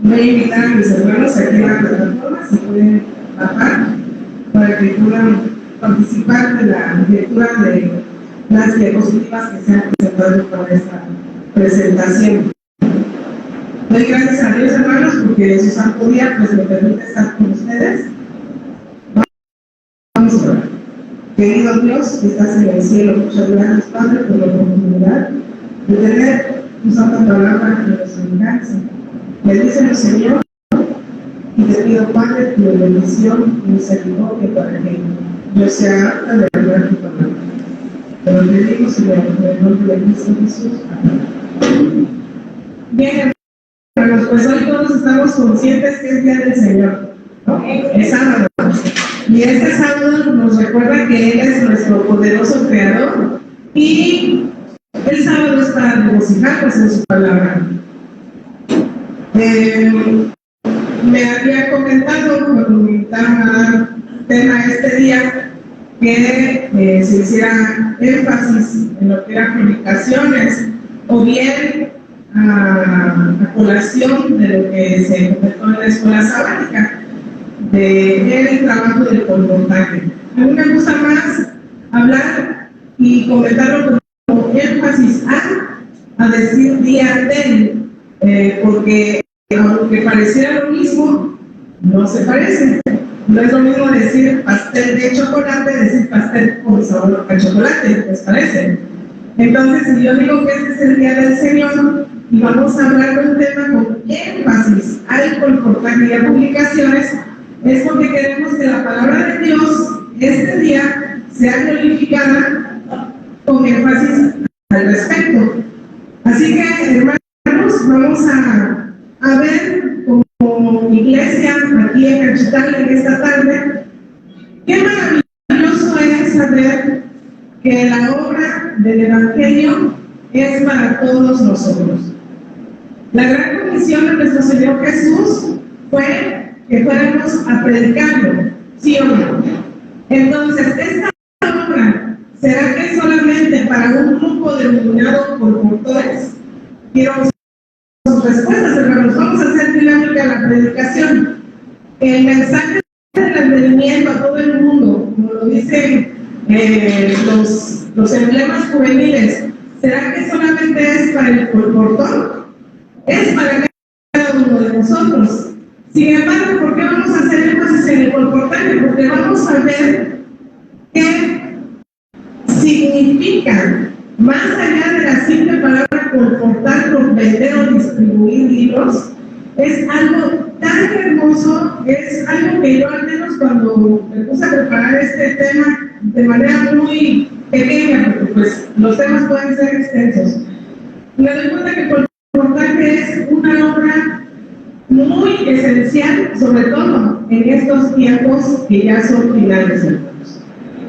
Voy a invitar a mis hermanos aquí en la plataforma, si pueden bajar, para que puedan participar de la lectura de las diapositivas que se han presentado para esta presentación. Doy gracias a Dios, hermanos, porque su santo día pues me permite estar con ustedes. Vamos a orar. Querido Dios, que estás en el cielo, muchas gracias, Padre, por la oportunidad de tener tu santa palabra en nuestra alcance. Bendícenos, Señor, y te pido, Padre, tu bendición y misericordia para que yo sea apta de hablar tu palabra. Te lo pedimos, Señor, en el nombre de Cristo Jesús. Amén. Bien, hermanos, pues hoy todos estamos conscientes que es Día del Señor, ¿no? Es sábado. Y este sábado nos recuerda que Él es nuestro poderoso Creador y el sábado es para regocijarnos en su palabra. Me había comentado cuando me invitaron a dar tema este día que se hiciera énfasis en lo que eran publicaciones o bien a colación de lo que se comentó en la escuela sabática de el trabajo del colportaje. A mí me gusta más hablar y comentarlo como énfasis a decir día del, porque aunque pareciera lo mismo, no se parece. No es lo mismo decir pastel de chocolate, decir pastel con sabor a chocolate, ¿les parece? Entonces, si yo digo que este es el Día del Señor y vamos a hablar de un tema con énfasis al colportaje y a publicaciones, es porque queremos que la palabra de Dios este día sea glorificada con énfasis al respecto. Así que, hermanos, vamos a ver como iglesia aquí en Cachital en esta tarde, qué maravilloso es saber que la obra del Evangelio es para todos nosotros. La gran comisión de nuestro Señor Jesús fue que fuéramos a predicarlo, ¿sí o no? Entonces, esta obra, ¿será que es solamente para un grupo denominado por cultores? Quiero sus respuestas, hermanos. Vamos a hacer dinámica la predicación. El mensaje del advenimiento a todo el mundo, como lo dicen los emblemas juveniles, ¿será que solamente es para el colportor? Es para cada uno de nosotros. Sin embargo, ¿por qué vamos a hacer énfasis en el colportaje? Porque vamos a ver qué significa, más allá de la simple palabra colportar, por vender o distribuir libros, es algo tan hermoso, es algo que yo al menos cuando me puse a preparar este tema de manera muy pequeña, porque pues los temas pueden ser extensos, me doy cuenta que el colportaje es una obra muy esencial, sobre todo en estos tiempos que ya son finales, hermanos.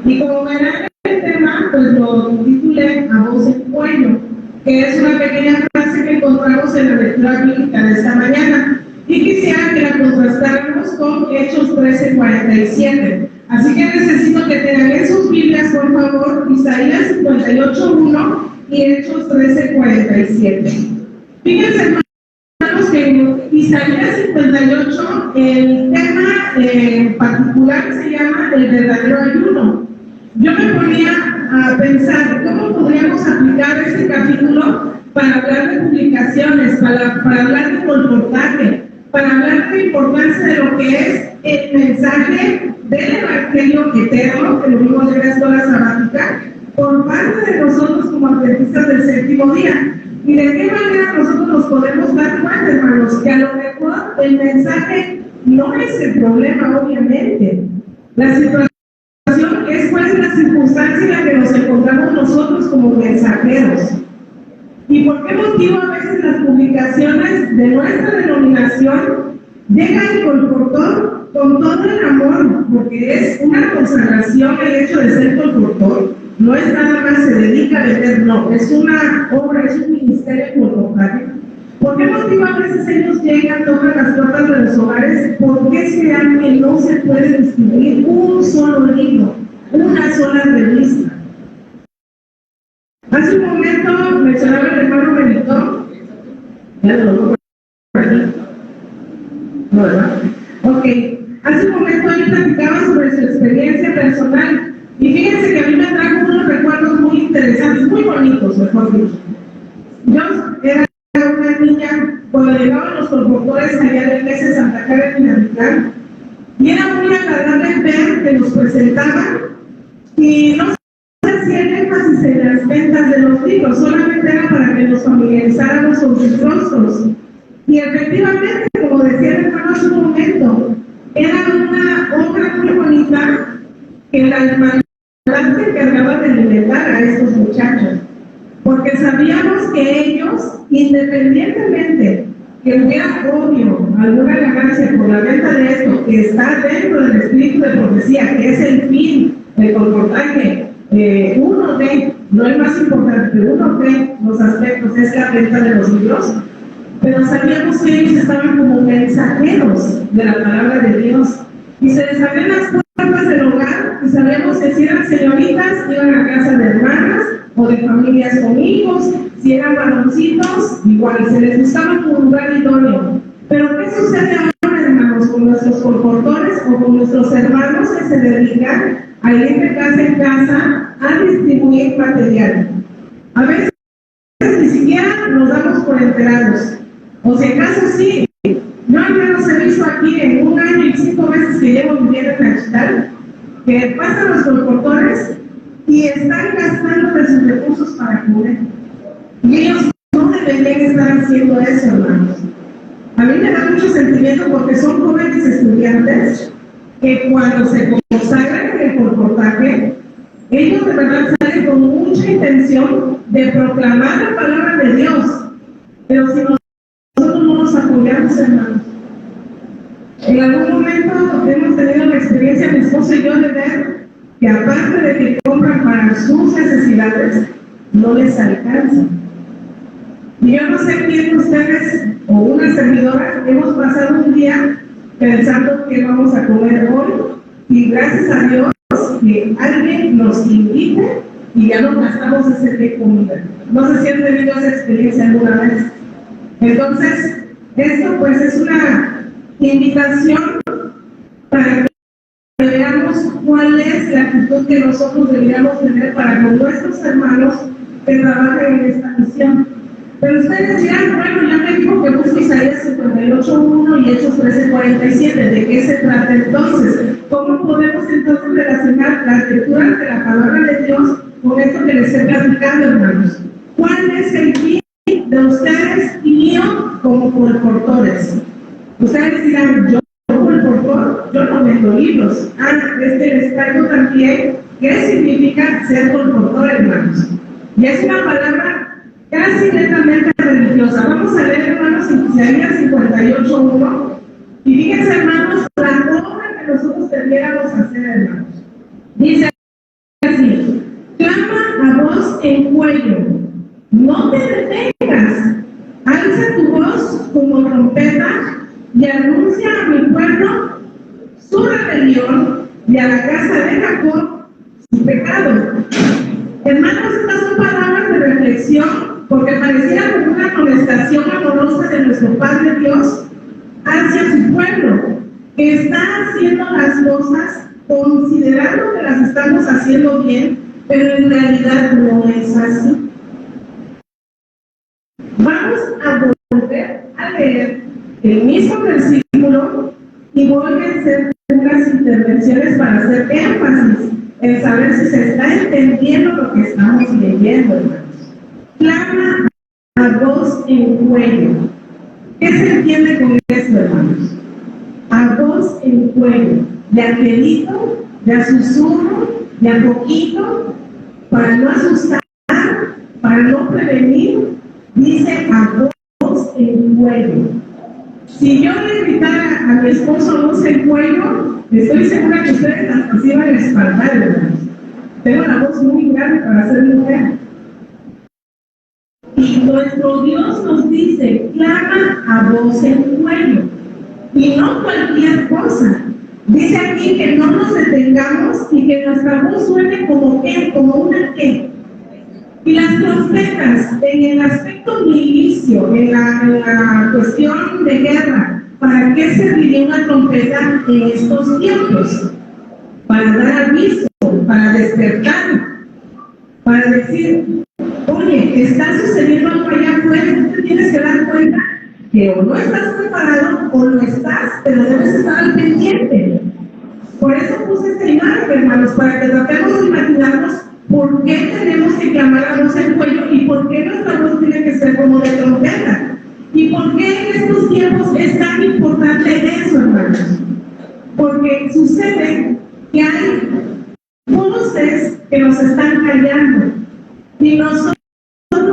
Y como verán el tema, pues lo titulé A Voz en Cuello, que es una pequeña frase que encontramos en la lectura bíblica de esta mañana. Y quisiera que la contrastáramos con Hechos 13:47. Así que necesito que tengan en sus Biblias, por favor, Isaías 58:1 y Hechos 13:47. Fíjense, hermanos, que en Isaías 58, el tema en particular se llama el verdadero ayuno. Yo me ponía a pensar cómo podríamos aplicar este capítulo para hablar de publicaciones, para hablar de colportaje, para hablar de la importancia de lo que es el mensaje del Evangelio eterno, que lo vimos en la escuela sabática, por parte de nosotros como adventistas del séptimo día. ¿Y de qué manera nosotros nos podemos dar cuenta, hermanos? Que a lo mejor el mensaje no es el problema, obviamente. La situación es cuál es la circunstancia en la que nos encontramos nosotros como mensajeros. ¿Y por qué motivo a veces las publicaciones de nuestra denominación llegan al colportor con todo el amor? Porque es una consagración el hecho de ser colportor. No es nada más se dedica a vender, no, es una obra, es un ministerio colportaje. ¿Por qué motivo a veces ellos llegan, tocan las puertas de los hogares? ¿Por qué será que no se puede distribuir un solo libro, una sola revista? Hace un momento mencionaba el hermano Benito, ya lo por aquí. No, ¿verdad? Ok. Hace un momento él platicaba sobre su experiencia personal. Y fíjense que a mí me trajo unos recuerdos muy interesantes, muy bonitos, mejor dicho. Yo era una niña cuando llegaban los conductores allá de la iglesia de Santa Clara de Minatitlán, y era muy agradable ver que nos presentaban y no se hacía énfasis en las ventas de los libros, solamente era para que nos familiarizáramos con sus rostros. Y efectivamente, como decía el hermano hace un momento, era una obra muy bonita que la hermandad se encargaba de alimentar a estos muchachos, porque sabíamos que ellos, independientemente que hubiera odio, alguna ganancia por la venta de esto, que está dentro del espíritu de profecía, que es el fin del colportaje, uno de, no el más importante, pero uno de los aspectos es la venta de los libros, pero sabíamos que ellos estaban como mensajeros de la palabra de Dios, y se les abrían las puertas del hogar, y sabíamos que si eran señoritas, iban a casa de hermanas, o de familias con hijos, si eran varoncitos, igual, se les buscaba un lugar idóneo. Pero ¿qué sucede ahora, hermanos, con nuestros colportores o con nuestros hermanos que se dedican a ir de casa en casa a distribuir material? A veces ni siquiera nos damos por enterados, o si acaso sí. Yo al menos he visto aquí en 1 año y 5 meses que llevo viviendo en Cachital, que pasan los colportores y están gastando de sus recursos para comer. Y ellos no deberían estar haciendo eso, hermanos. A mí me da mucho sentimiento porque son jóvenes estudiantes que cuando se consagran en el colportaje, ellos de verdad salen con mucha intención de proclamar la palabra de Dios. Pero si nosotros no nos apoyamos, hermanos, en algún momento hemos tenido la experiencia, mi esposo y yo, de ver que aparte de que compran para sus necesidades, no les alcanza. Y yo no sé quién de ustedes o una servidora hemos pasado un día pensando que vamos a comer hoy, y gracias a Dios que alguien nos invite y ya no gastamos ese de comida. No sé si han tenido esa experiencia alguna vez. Entonces, esto pues es una invitación para que veamos cuál es la actitud que nosotros deberíamos tener para con nuestros hermanos que trabajan en esta misión. Pero ustedes dirán, bueno, ya me dijo que busque Isaías 58:1 y Hechos 13:47, ¿de qué se trata entonces? ¿Cómo podemos entonces relacionar las lecturas de la palabra de Dios con esto que les estoy platicando, hermanos? ¿Cuál es el fin de ustedes y mío como colportores? Ustedes dirán, yo como colportor, yo no vendo libros. Les traigo también qué significa ser colportor, hermanos. Y es una palabra casi netamente religiosa. Vamos a leer, hermanos, Isaías 58:1. Y fíjense, hermanos, la obra que nosotros debiéramos hacer, hermanos. Dice así: clama a voz en cuello, no te detengas, alza tu voz como trompeta y anuncia a mi pueblo su rebelión y a la casa de Jacob su pecado. Hermanos, estas son palabras de reflexión, porque pareciera como una contestación amorosa de nuestro Padre Dios hacia su pueblo, que está haciendo las cosas considerando que las estamos haciendo bien, pero en realidad no es así. Vamos a volver a leer el mismo versículo y voy a hacer unas intervenciones para hacer énfasis en saber si se está entendiendo lo que estamos leyendo, hermanos. Clama a voz en cuello. ¿Qué se entiende con esto, hermanos? A voz en cuello, de a pelito, de a susurro, de a poquito, para no asustar, para no prevenir, dice a voz en cuello. Si yo le gritara a mi esposo a voz en cuello, estoy segura que ustedes hasta se iban a espantar, hermanos. Tengo la voz muy grande para ser mujer. Y nuestro Dios nos dice, clama a voz en cuello. Y no cualquier cosa. Dice aquí que no nos detengamos y que nuestra voz suene como qué, como una qué. Y las trompetas, en el aspecto milicio, en la cuestión de guerra, ¿para qué serviría una trompeta en estos tiempos? Para dar aviso, para despertar, para decir, oye, está sucediendo algo allá afuera, tú te tienes que dar cuenta que o no estás preparado o lo estás, pero debes estar al pendiente. Por eso puse esta imagen, hermanos, para que tratemos de imaginarnos por qué tenemos que clamar a voz en cuello y por qué nuestra voz tiene que ser como de trompeta. ¿Y por qué en estos tiempos es tan importante eso, hermanos? Porque sucede que hay voces que nos están callando y nosotros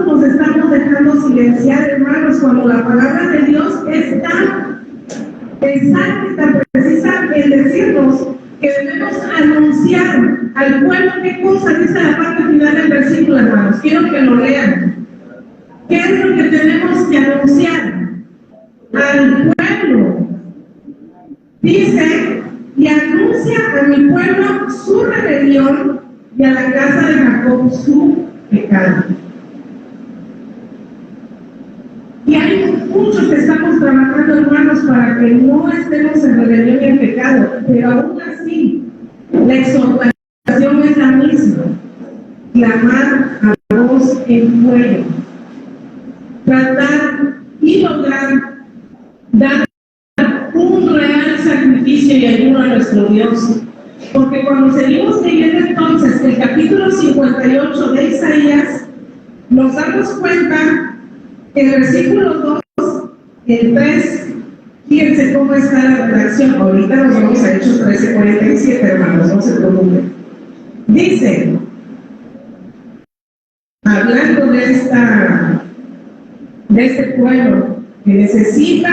nos estamos dejando silenciar, hermanos, cuando la palabra de Dios es tan exacta y tan precisa en decirnos que debemos anunciar al pueblo. ¿Qué cosa dice la parte final del versículo, hermanos? Quiero que lo lean. ¿Qué es lo que tenemos que anunciar al pueblo? Dice, y anuncia a mi pueblo su rebelión y a la casa de Jacob su pecado. Y hay muchos que estamos trabajando, hermanos, para que no estemos en rebelión y en pecado, pero aún así, la exhortación es la misma: clamar a voz en cuello, tratar y lograr dar un real sacrificio y ayuno a nuestro Dios. Porque cuando seguimos leyendo entonces el capítulo 58 de Isaías, nos damos cuenta que el versículo 2, el 3, fíjense cómo está la redacción. Ahorita nos vamos a Hechos 13:47, hermanos, no se preocupen. Dice, hablando de este pueblo que necesita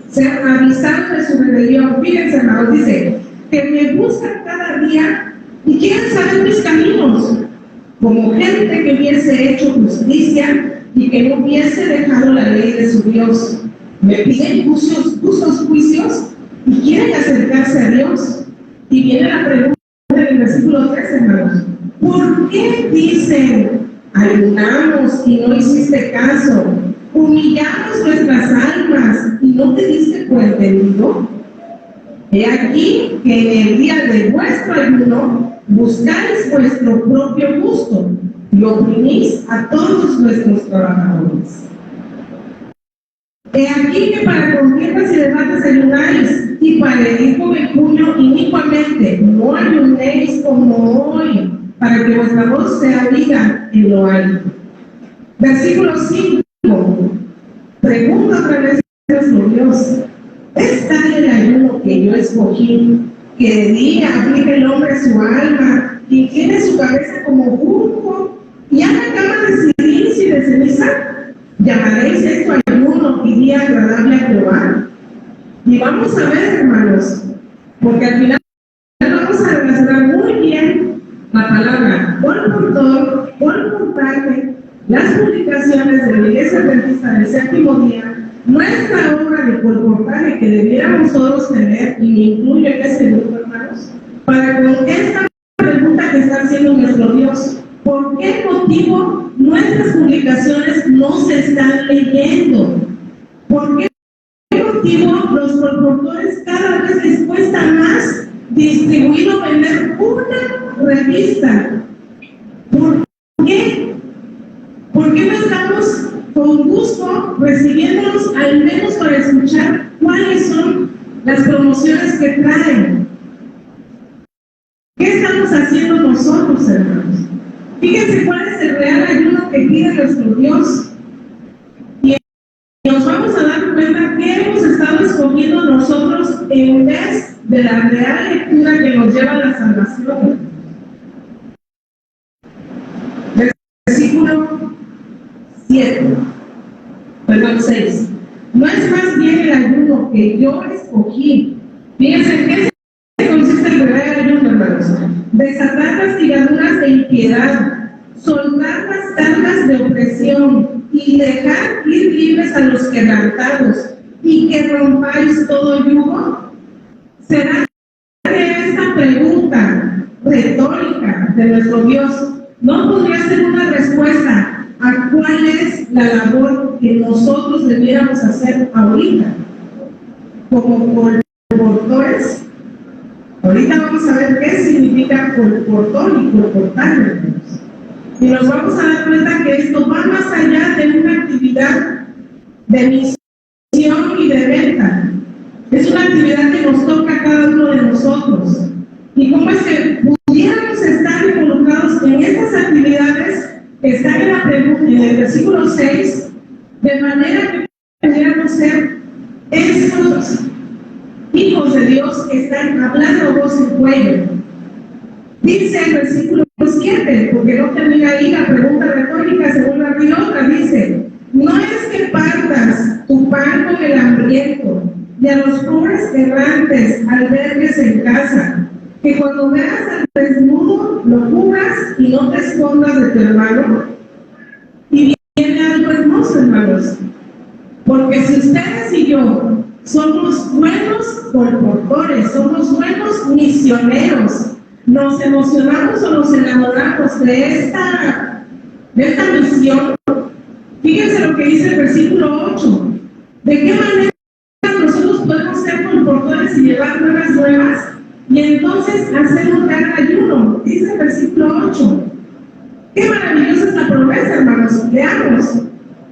ser avisado de su rebelión, fíjense, hermanos, dice, que me buscan cada día y quieren saber mis caminos, como gente que hubiese hecho justicia y que no hubiese dejado la ley de su Dios. Me piden justos juicios y quieren acercarse a Dios. Y viene la pregunta del versículo 3, hermanos. ¿Por qué dicen, ayunamos y no hiciste caso? Humillamos nuestras almas y no te diste por entendido. He aquí que en el día de vuestro ayuno buscáis vuestro propio gusto y oprimís a todos nuestros trabajadores. He aquí que para contiendas y debates ayunáis, y para herir con el puño inicuamente. No ayunéis como hoy, para que vuestra voz sea oída en lo alto. Versículo 5. Pregunta otra vez a nuestro Dios: ¿es tal el ayuno que yo escogí, que de día aflige el hombre su alma, y tiene su cabeza como junco, y haga camas de silicio y de ceniza? ¿Llamaréis esto ayuno y día agradable a Jehová? Y vamos a ver, hermanos, porque al final vamos a relacionar muy bien la palabra colportor, colportante, las publicaciones de la Iglesia Adventista del Séptimo Día, nuestra obra de colportaje que debiéramos todos tener, y me incluyo en este grupo, hermanos, para con esta pregunta que está haciendo nuestro Dios: ¿por qué motivo nuestras publicaciones no se están leyendo? ¿Por qué motivo los colportores cada vez les cuesta más distribuir o vender una revista? ¿Por qué? ¿Por qué no estamos con gusto recibiéndolos, al menos para escuchar cuáles son las promociones que traen? ¿Qué estamos haciendo nosotros, hermanos? Fíjense cuál es el real ayuno que pide nuestro Dios. Y nos vamos a dar cuenta que hemos estado escogiendo nosotros en vez de la real lectura que nos lleva a la salvación. Versículo 6. No es más bien el ayuno que yo escogí. Fíjense, ¿qué consiste el real ayuno, hermanos? Desatar las ligaduras de impiedad, soltar las cargas de opresión y dejar ir libres a los quebrantados, y que rompáis todo yugo. ¿Será que esta pregunta retórica de nuestro Dios no podría ser una respuesta a cuál es la labor que nosotros debiéramos hacer ahorita? como colportores. Ahorita vamos a ver qué significa colportor y colportar. Y nos vamos a dar cuenta que esto va más allá de una actividad de misión y de venta. Es una actividad que nos toca a cada uno de nosotros. Y cómo es que pudiéramos estar involucrados en estas actividades que están en el versículo 6, de manera que pudiéramos ser estos hijos de Dios que están hablando voz en cuello. Dice el versículo 7, porque no termina ahí, la pregunta retórica se vuelve a abrir otra, dice: no es que partas tu pan con el hambriento y a los pobres errantes albergues en casa, que cuando veas al desnudo lo cubras y no te escondas de tu hermano. Y viene algo hermoso, hermanos, porque si ustedes y yo somos buenos colportores, somos buenos misioneros, nos emocionamos o nos enamoramos de esta misión. Fíjense lo que dice el versículo 8. ¿De qué manera nosotros podemos ser colportores y llevar nuevas? Y entonces hacer un gran ayuno. Dice el versículo 8. Qué maravillosa esta promesa, hermanos. Leamos.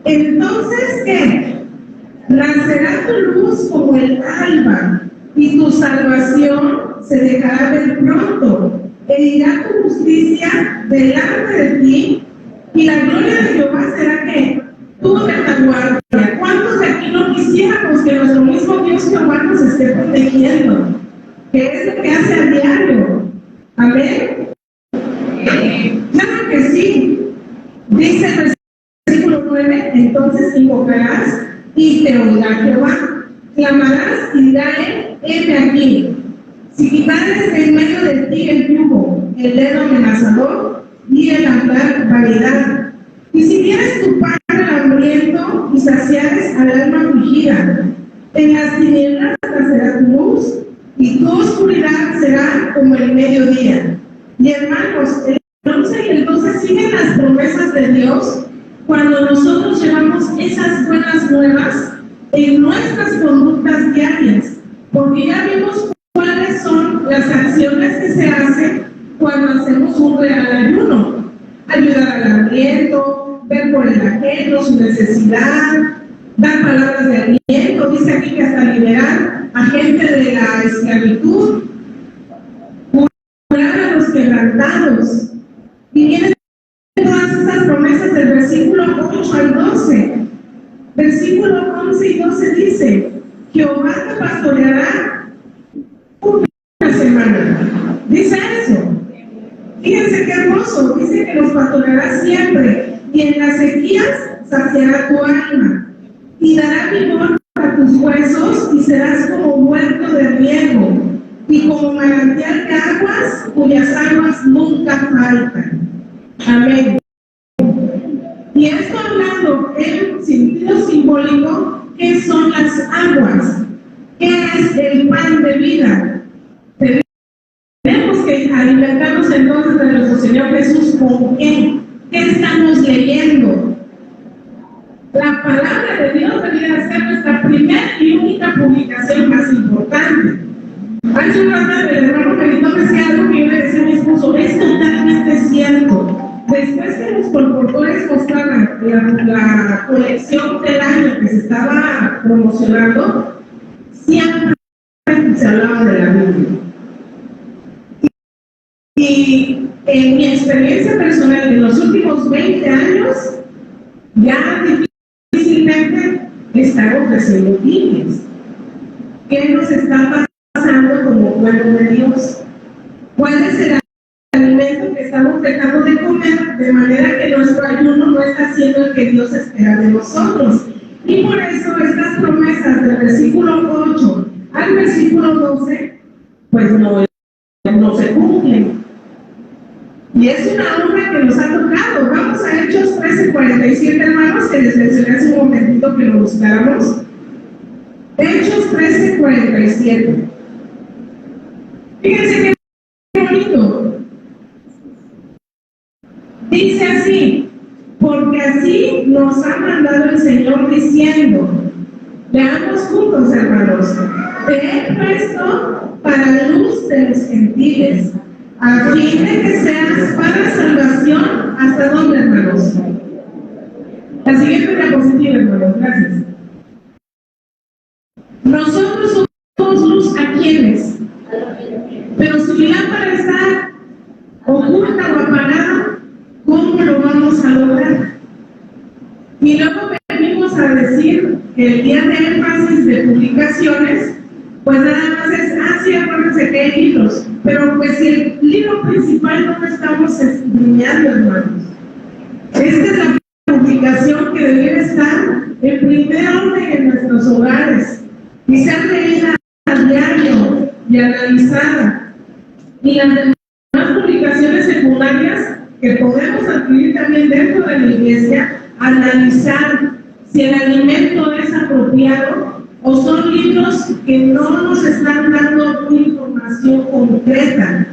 Entonces, ¿qué? Nacerá tu luz como el alba, y tu salvación se dejará ver pronto, e irá tu justicia delante de ti, y la gloria de Jehová será que tu retaguardia. ¿Cuántos de aquí no quisiéramos que nuestro mismo Dios Jehová nos esté protegiendo? Que es lo que hace a diario. Amén. Claro que sí. Dice el versículo 9: entonces invocarás y te oirá Jehová, clamarás y dirá él: heme aquí. Si quitares de en medio de ti el yugo, el dedo amenazador y el hablar vanidad, y si tienes tu pan al hambriento y saciares al alma afligida, en las tinieblas nacerá tu luz y tu oscuridad será como el mediodía. Y hermanos, el 11 y el 12 siguen las promesas de Dios cuando nosotros llevamos esas buenas nuevas en nuestras conductas diarias, porque ya vimos cuáles son las acciones que se hacen cuando hacemos un real ayuno: ayudar al hambriento, ver por el ajeno su necesidad, dar palabras de aliento. Dice aquí que hasta liberar a gente de la esclavitud, curar a los quebrantados. Y vienen todas estas promesas del versículo 8 al 12. Versículo 11 y 12 dice: Jehová te pastoreará una semana. Dice eso. Fíjense qué hermoso. Dice que nos pastoreará siempre, y en las sequías saciará tu alma, y dará vigor a tus huesos, y serás como huerto de riego, y como manantial de aguas, cuyas aguas nunca faltan. Amén. Y esto hablando en sentido simbólico, ¿qué son las aguas? ¿Qué es el pan de vida? Tenemos que alimentarnos entonces de nuestro Señor Jesús. ¿Con qué? ¿Qué estamos leyendo? La palabra de Dios debería ser nuestra primera y única publicación más importante. Hace un rato el hermano Benito me decía algo que yo le decía a mi esposo: es totalmente cierto. Después que los colportores mostraban la colección del año que se estaba promocionando, siempre se hablaba de la Biblia. Y en mi experiencia personal, en los últimos 20 años, ya difícilmente están ofreciendo Biblias. ¿Qué nos está pasando como pueblo de Dios? ¿Cuál es el alimento que estamos dejando de comer, de manera que nuestro ayuno no está haciendo el que Dios espera de nosotros? Y por eso estas promesas del versículo 8 al versículo 12 pues no se cumplen. Y es una obra que nos ha tocado. Vamos a Hechos 13:47, hermanos, que les mencioné hace un momentito que lo buscáramos. Hechos 13:47. Fíjense qué bonito. Dice así: porque así nos ha mandado el Señor diciendo. Leamos juntos, hermanos. te he puesto para luz de los gentiles, a fin de que seas para salvación. ¿Hasta dónde, hermanos? La siguiente diapositiva, hermanos, gracias. Nosotros somos luz a quienes, pero si mi lámpara está oculta o apagada, ¿cómo lo vamos a lograr? Y luego venimos a decir que el día de énfasis de publicaciones, pues nada más es, sí, acuérdense que hay libros, pero pues si el libro principal no lo estamos escribiendo, hermanos. Esta es la publicación que debería estar en primer orden en nuestros hogares y ser leída a diario y analizada. Y las demás publicaciones secundarias que podemos adquirir también dentro de la iglesia, analizar si el alimento es apropiado o son libros que no nos están dando información concreta.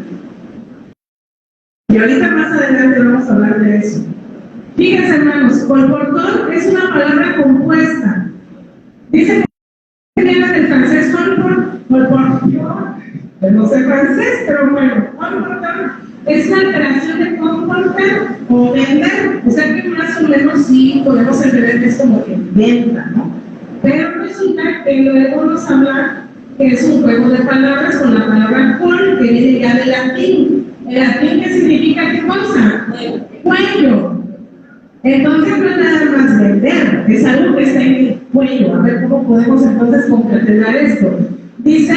Y ahorita más adelante vamos a hablar de eso. Fíjense, hermanos, colportor es una palabra compuesta. Dice que viene del francés colporteur, no sé francés, pero bueno, colporteur es la alteración de comportar o vender. O sea que más o menos sí podemos entender que es como que venta, ¿no? Pero resulta que luego nos habla que es un juego de palabras con la palabra col, que viene ya del latín. ¿El latín qué significa qué cosa? Cuello. Entonces no es nada más vender, es algo que está en el cuello. A ver cómo podemos entonces concretar esto. Dice,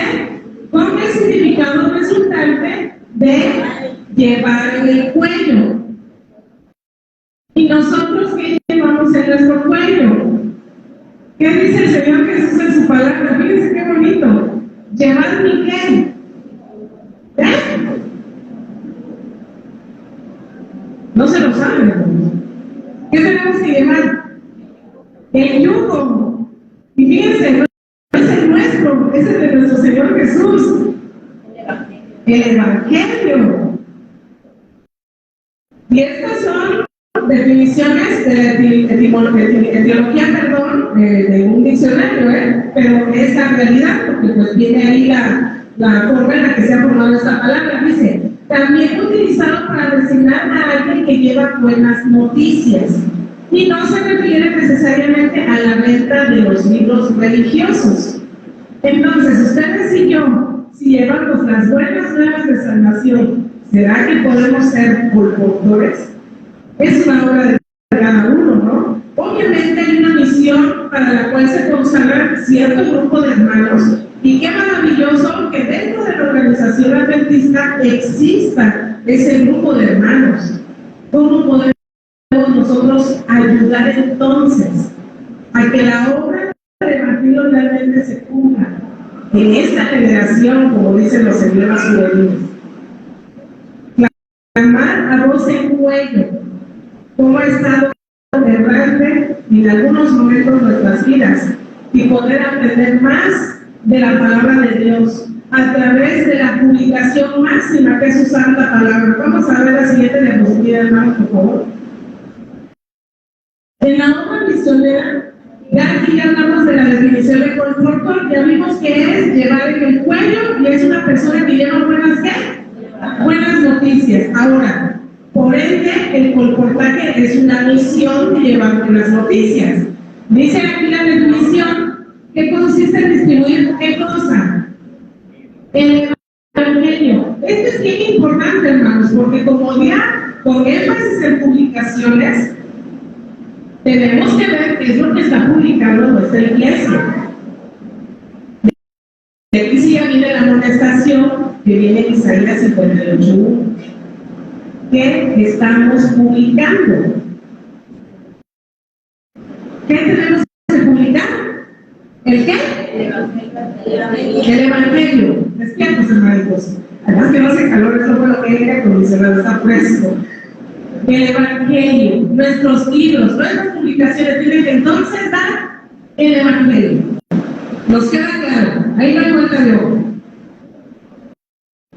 con el significado resultante de llevar en el cuello. ¿Y nosotros qué llevamos en nuestro cuello? ¿Qué dice el Señor Jesús en su palabra? Fíjense qué bonito. ¿Llevar mi qué? No se lo saben, hermanos. ¿Qué tenemos que llevar? El yugo. Y fíjense, no es el nuestro, es el de nuestro Señor Jesús. El Evangelio. Y estas son definiciones de etiología, de un diccionario, pero es la realidad, porque pues viene ahí la forma en la que se ha formado esta palabra. Dice, también utilizado para designar a alguien que lleva buenas noticias, y no se refiere necesariamente a la venta de los libros religiosos. Entonces, ustedes y yo, si llevamos las buenas nuevas de salvación, ¿será que podemos ser colportores? Es una obra de cada uno, ¿no? Obviamente hay una misión para la cual se consagra cierto grupo de hermanos, y qué maravilloso que dentro de la organización adventista exista ese grupo de hermanos. ¿Cómo podemos nosotros ayudar entonces a que la obra del Evangelio realmente se cumpla en esta generación, como dicen los emblemas juveniles? Clamar a voz en cuello cómo ha estado errante en algunos momentos de nuestras vidas, y poder aprender más de la palabra de Dios a través de la publicación máxima que es usar la palabra. Vamos a ver la siguiente diapositiva, hermanos, por favor. En la obra misionera, ya aquí ya hablamos de la definición de colportor. Ya vimos que es llevar en el cuello, y es una persona que lleva buenas ¿qué? Buenas noticias. Ahora, por ende, el colportaje es una misión de llevar buenas noticias. Dice aquí la definición, que consiste en distribuir ¿qué cosa? El Evangelio. Esto es bien importante, hermanos, porque como ya con énfasis en publicaciones, tenemos que ver qué es lo que está publicando nuestra iglesia. De aquí sí ya viene la amonestación, que viene en Isaías 58:1. ¿Qué estamos publicando? ¿Qué tenemos que publicar? ¿El qué? El Evangelio. Despiertos, hermanitos. Además que no hace calor, eso fue lo que aire acondicionado, está fresco. El Evangelio, nuestros libros, nuestras publicaciones tienen que entonces dar el Evangelio. ¿Nos queda claro? Ahí no hay vuelta de hoja.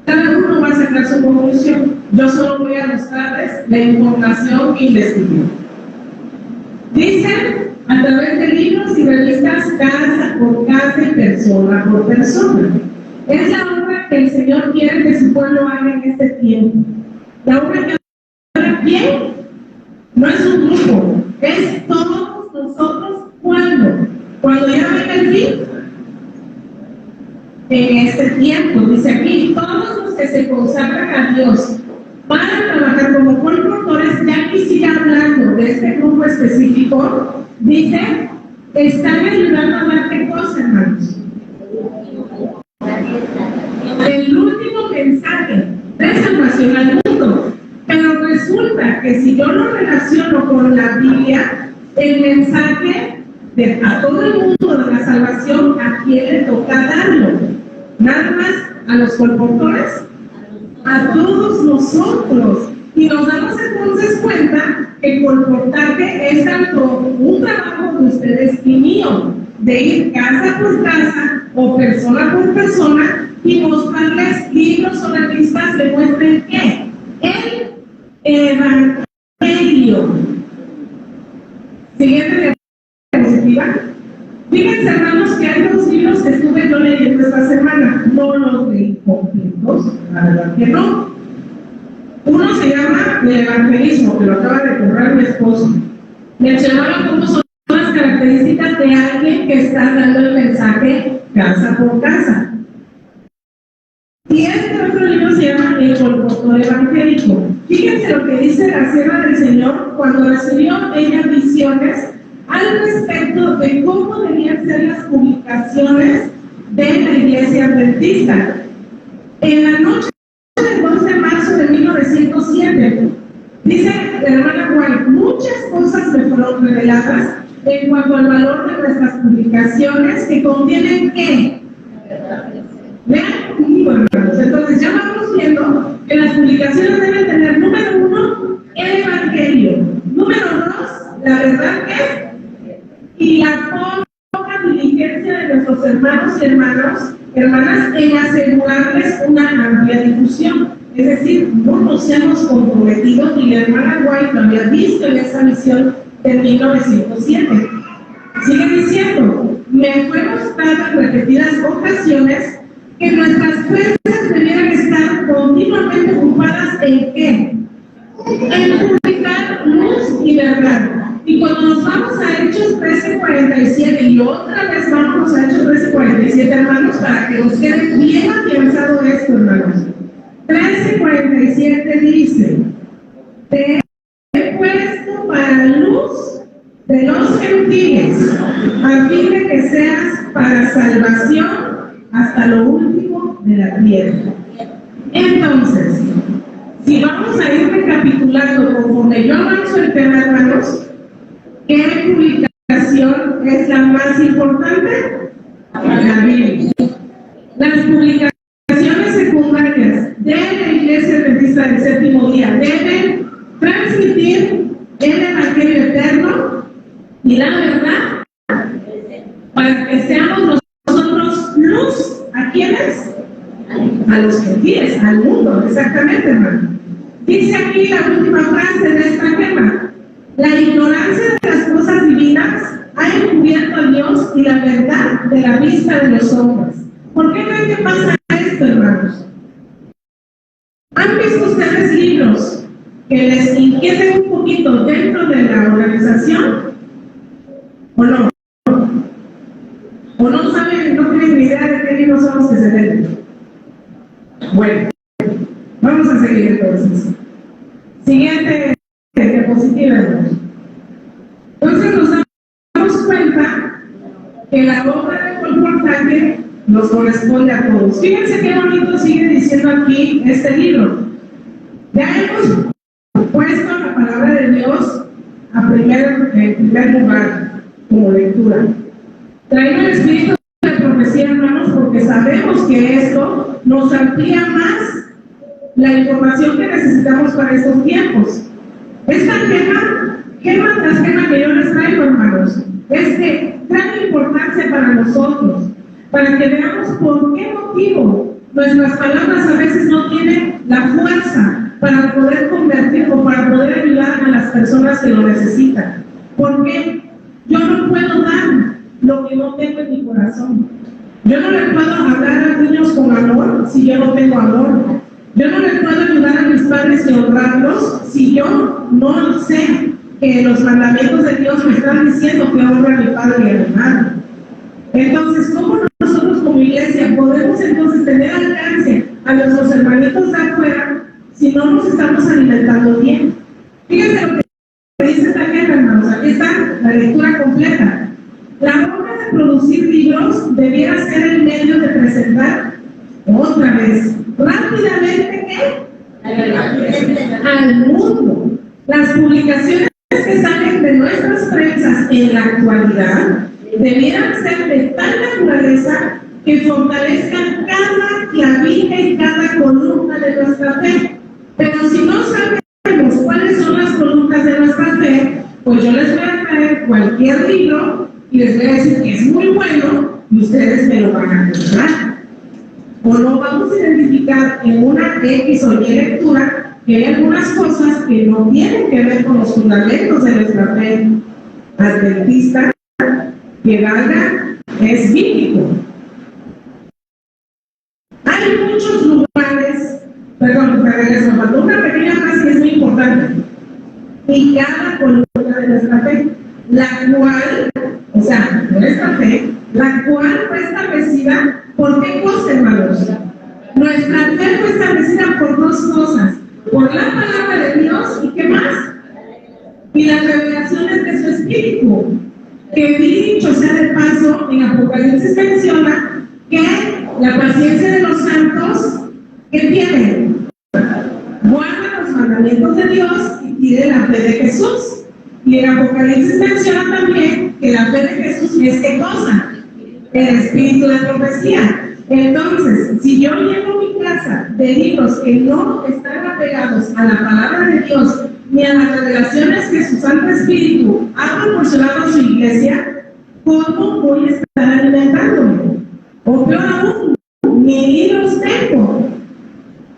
Cada uno va a sacar su conclusión. Yo solo voy a mostrarles la información que investigué. Dice a través de libros y revistas casa por casa y persona por persona. Es la obra que el Señor quiere que su pueblo haga en este tiempo. La obra que haga bien no es un grupo, es todos nosotros. Cuando ya venga el fin, en este tiempo, dice aquí, todos los que se consagran a Dios para trabajar como consultores, ya aquí sigue hablando de este grupo específico, dice, están ayudando a dar qué cosa, hermanos. El último mensaje de salvación al mundo. Pero resulta que si yo lo relaciono con la Biblia, el mensaje a todo el mundo de la salvación, ¿a quién le toca darlo? Nada más a los colportores, a todos nosotros. Y nos damos entonces cuenta que colportaje es tanto un trabajo de ustedes y mío, de ir casa por casa o persona por persona y mostrarles libros o revistas que muestren que el Evangelio. Siguiente diapositiva. Fíjense, hermanos, que hay dos libros que estuve yo leyendo esta semana. No los leí completos, la verdad que no. Uno se llama El Evangelismo, que lo acaba de comprar mi esposo. Mencionaba cómo son las características de alguien que está dando el mensaje casa por casa. Y este otro libro se llama El Colportor Evangélico. Fíjense lo que dice la sierva del Señor cuando recibió ella visiones al respecto de cómo debían ser las publicaciones de la Iglesia Adventista. En la noche del 12 de marzo de 1907, dice la hermana White, muchas cosas me fueron reveladas en cuanto al valor de nuestras publicaciones que contienen ¿qué? Vean conmigo, hermanos. Entonces ya vamos viendo que las publicaciones deben tener, número 1, el Evangelio, número 2, la verdad que y la poca diligencia de nuestros hermanos y hermanas en asegurarles una amplia difusión. Es decir, no nos hemos comprometido, y la hermana White lo había visto en esa misión de 1907. Sigue diciendo, me fue mostrado en repetidas ocasiones que nuestras fuerzas debieran estar continuamente ocupadas en ¿qué? En publicar luz y verdad. Y cuando nos vamos a Hechos 13:47, y otra vez vamos a Hechos 13:47, hermanos, para que nos quede bien afianzado esto, hermanos. 13:47 dice, te he puesto para luz de los gentiles, a fin de que seas para salvación hasta lo último de la tierra. Entonces, si vamos a ir recapitulando conforme yo avanzo el tema, hermanos, ¿qué publicación es la más importante? La Biblia. Las publicaciones secundarias de la Iglesia Adventista del Séptimo Día deben transmitir el Evangelio eterno y la verdad para que seamos nosotros luz. ¿A quiénes? A los gentiles, al mundo, exactamente, hermano. Dice aquí la última frase de esta tema: la ignorancia de las cosas divinas ha encubierto a Dios y la verdad de la vista de los hombres. ¿Por qué creen que pasa esto, hermanos? ¿Han visto ustedes libros que les inquieten un poquito dentro de la organización? ¿O no? ¿O no saben, no tienen ni idea de qué libros son los que se leen? Bueno, vamos a seguir entonces. Siguiente diapositiva, hermanos. Entonces nos damos cuenta que la obra de colportaje nos corresponde a todos. Fíjense qué bonito sigue diciendo aquí este libro. Ya hemos puesto la palabra de Dios en primer lugar como lectura. Traemos el espíritu de profecía, hermanos, porque sabemos que esto nos amplía más la información que necesitamos para estos tiempos. Esta gema tras gema que yo les traigo, hermanos, es de gran importancia para nosotros, para que veamos por qué motivo nuestras palabras a veces no tienen la fuerza para poder convertir o para poder ayudar a las personas que lo necesitan. ¿Por qué? Yo no Yo no le puedo hablar a niños con amor si yo no tengo amor. Yo no le puedo ayudar a mis padres y honrarlos si yo no sé que los mandamientos de Dios me están diciendo que honre a mi padre y a mi madre. Entonces, ¿cómo nosotros como iglesia podemos entonces tener alcance a nuestros hermanitos de afuera si no nos estamos alimentando bien? Fíjense lo que dice esta guerra, hermanos. Aquí está la lectura completa. La obra de producir libros debiera ser el medio de presentar otra vez, rápidamente, ¿qué? Al mundo. Las publicaciones que salen de nuestras prensas en la actualidad debieran ser de tal naturaleza que fortalezcan cada clavija y cada columna de nuestra fe. Pero si no sabemos cuáles son las columnas de nuestra fe, pues yo les voy a traer cualquier libro y les voy a decir que es muy bueno y ustedes me lo van a comprar. O no vamos a identificar en una X o Y lectura que hay algunas cosas que no tienen que ver con los fundamentos de nuestra fe adventista, que valga, es bíblico. Hay muchos lugares, perdón, me faltó una pequeña frase que es muy importante. Y cada columna de nuestra fe, la cual, o sea, nuestra fe, la cual fue establecida, ¿por qué cosa, hermanos? Nuestra fe fue establecida por dos cosas, por la palabra de Dios y ¿qué más? Y las revelaciones de su Espíritu, que dicho sea de paso, en Apocalipsis menciona que la paciencia de los santos, ¿qué tienen? Guardan los mandamientos de Dios y tienen la fe de Jesús. Y en Apocalipsis menciona también que la fe de Jesús es ¿qué cosa? El espíritu de profecía. Entonces, si yo lleno mi casa de libros que no están apegados a la palabra de Dios ni a las revelaciones que su Santo Espíritu ha proporcionado a su iglesia, ¿cómo voy a estar alimentándome? O peor aún, ni libros tengo.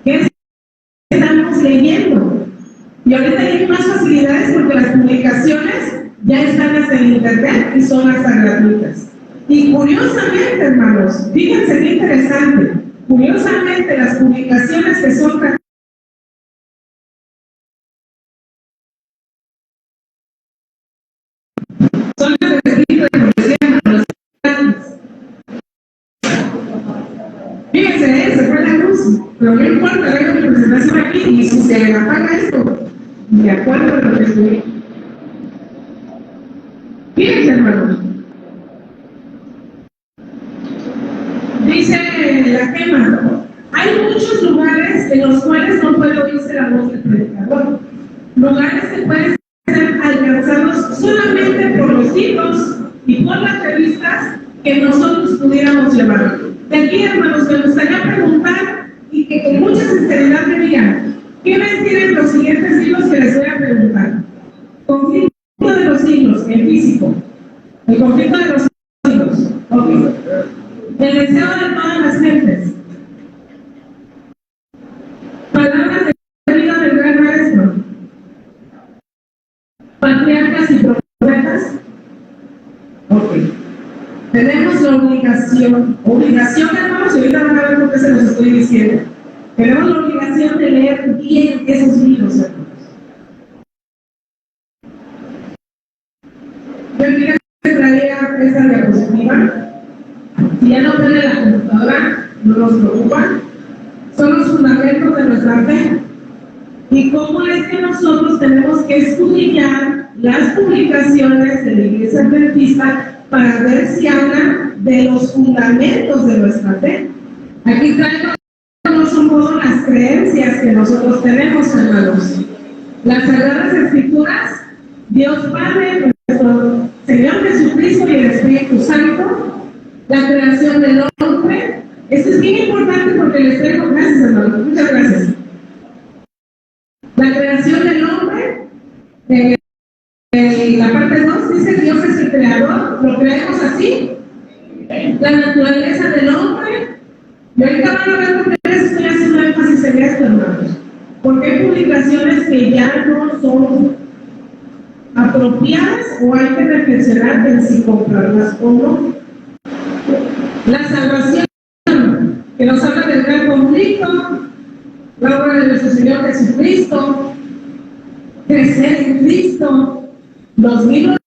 ¿Qué estamos leyendo? Y ahorita hay más facilidades porque las publicaciones ya están hasta en internet y son hasta gratuitas. Y curiosamente, hermanos, fíjense qué interesante, curiosamente las publicaciones que son gratuitas son las de Espíritu de profecía, hermanos. Fíjense, se fue la luz, pero no importa, vengo mi presentación aquí y si se apaga esto, de acuerdo a lo que estoy. Fíjense, hermanos. Dice la quema, hay muchos lugares en los cuales no puede oírse la voz del predicador, lugares que pueden ser alcanzados solamente por los libros y por las revistas que nosotros pudiéramos llevar. De aquí, hermanos, me gustaría preguntar y que con mucha sinceridad me digan, ¿quiénes tienen los siguientes libros que les voy a preguntar? Conflicto de los siglos, el físico. El conflicto de los siglos. Ok. El deseo de todas las gentes. Palabras de vida del gran maestro. Patriarcas y profetas. Ok. Tenemos la obligación, hermanos, y ahorita van a ver por qué se los estoy diciendo. Tenemos la obligación de leer bien esos libros, hermanos. Yo quería que traía esta diapositiva. Si ya no tiene la computadora, no nos preocupa. Son los fundamentos de nuestra fe. Y cómo es que nosotros tenemos que estudiar las publicaciones de la Iglesia Adventista para ver si hablan de los fundamentos de nuestra fe. Aquí traigo no son todas las creencias que nosotros tenemos, hermanos. Las Sagradas Escrituras, Dios Padre, nuestro Señor Jesucristo y el Espíritu Santo, la creación del hombre. Esto es bien importante porque les traigo gracias, hermanos. Muchas gracias. La creación del hombre, en la parte 2 dice Dios es el creador, lo creemos así. La naturaleza del hombre, y ahorita van a ver por qué les estoy haciendo énfasis en esto, hermanos. Porque hay publicaciones que ya no son apropiadas o hay que reflexionar en si comprarlas o no. La salvación, que nos habla del gran conflicto, la obra de nuestro Señor Jesucristo, crecer en Cristo. Los libros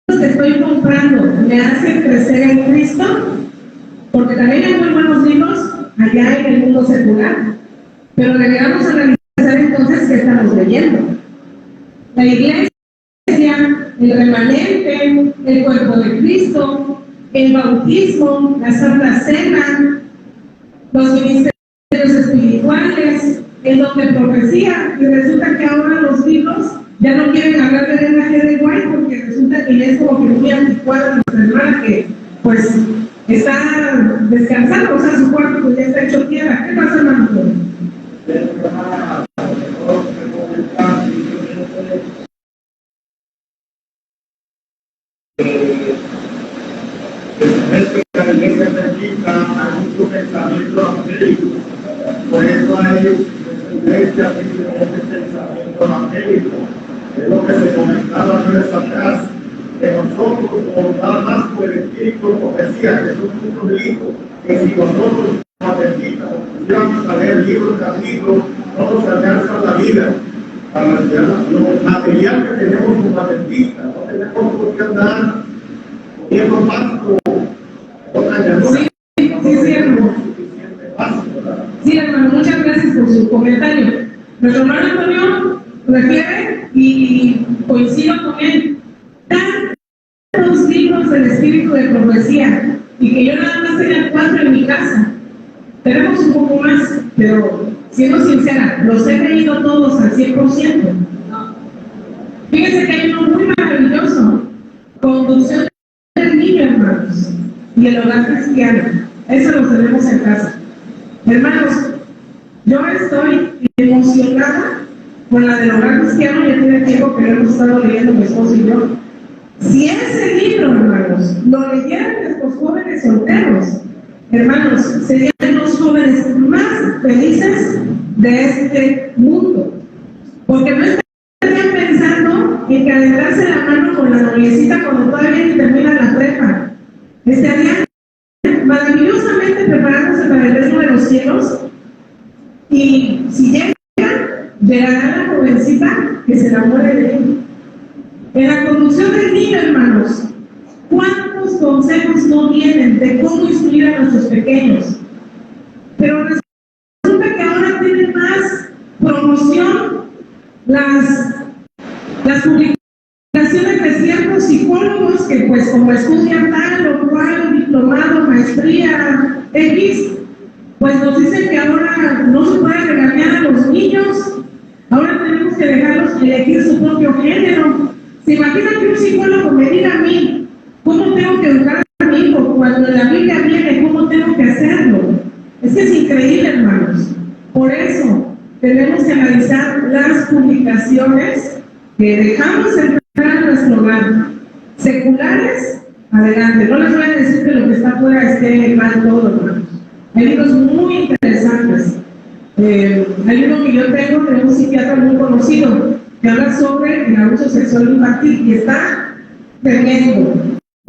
que estoy comprando me hacen crecer en Cristo, porque también hay muy buenos libros allá en el mundo secular, pero deberíamos analizar entonces qué estamos leyendo. La iglesia, el remanente, el cuerpo de Cristo, el bautismo, la Santa Cena, los ministerios espirituales, el don de profecía, y resulta que ahora los libros ya no quieren hablar de Elena G. de White porque resulta que ya es como que muy anticuada nuestra hermana que pues está descansando, o sea, su cuerpo pues ya está hecho tierra. ¿Qué pasa, hermano? La iglesia necesita mucho pensamiento evangélico. Por eso hay iglesia que tiene este pensamiento evangélico. Es lo que se comentaba años atrás, que nosotros, como nada más por el espíritu de profecía, que somos unos hijos, que si nosotros nos adventistas pudiéramos a leer libro tras libro, no nos alcanza la vida. Para lo material que tenemos como adventistas, no tenemos por qué andar viendo pasto. Sí, hermano. Sí, hermano, muchas gracias por su comentario. Nuestro hermano Antonio refiere y coincido con él. Tantos libros del espíritu de profecía y que yo nada más tenía 4 en mi casa. Tenemos un poco más, pero siendo sincera, los he leído todos al 100%. Fíjense que hay uno muy maravilloso, Conducción del Niño, hermanos, y el hogar cristiano. Eso lo tenemos en casa. Hermanos, yo estoy emocionada con la del hogar cristiano. Ya tiene tiempo que lo hemos estado leyendo mi esposo y yo. Si ese libro, hermanos, lo leyeran nuestros jóvenes solteros, hermanos, serían los jóvenes más felices de este mundo, porque no estarían pensando en calentarse la mano con la noviecita cuando todavía ni termina la prepa. Estarían maravillosamente preparándose para el reino de los cielos, y si llegará la jovencita que se enamore de él. En la conducción del niño, hermanos, ¿cuántos consejos no vienen de cómo instruir a nuestros pequeños? Pero resulta que ahora tienen más promoción las publicaciones de ciertos psicólogos que, pues, como estudian tal o cual, diplomado, maestría, X, pues nos dicen que ahora no se puede regañar a los niños, ahora tenemos que dejarlos elegir su propio género. ¿Se imagina que un psicólogo me diga a mí cómo tengo que educar a mi hijo cuando en la Biblia viene cómo tengo que hacerlo? Es que es increíble, hermanos. Por eso tenemos que analizar las publicaciones que dejamos entrar a nuestro hogar. Seculares, adelante. No les voy a decir que lo que está afuera esté mal todo, hermanos. Hay libros muy interesantes. Hay uno que yo tengo de un psiquiatra muy conocido que habla sobre el abuso sexual infantil y está tremendo,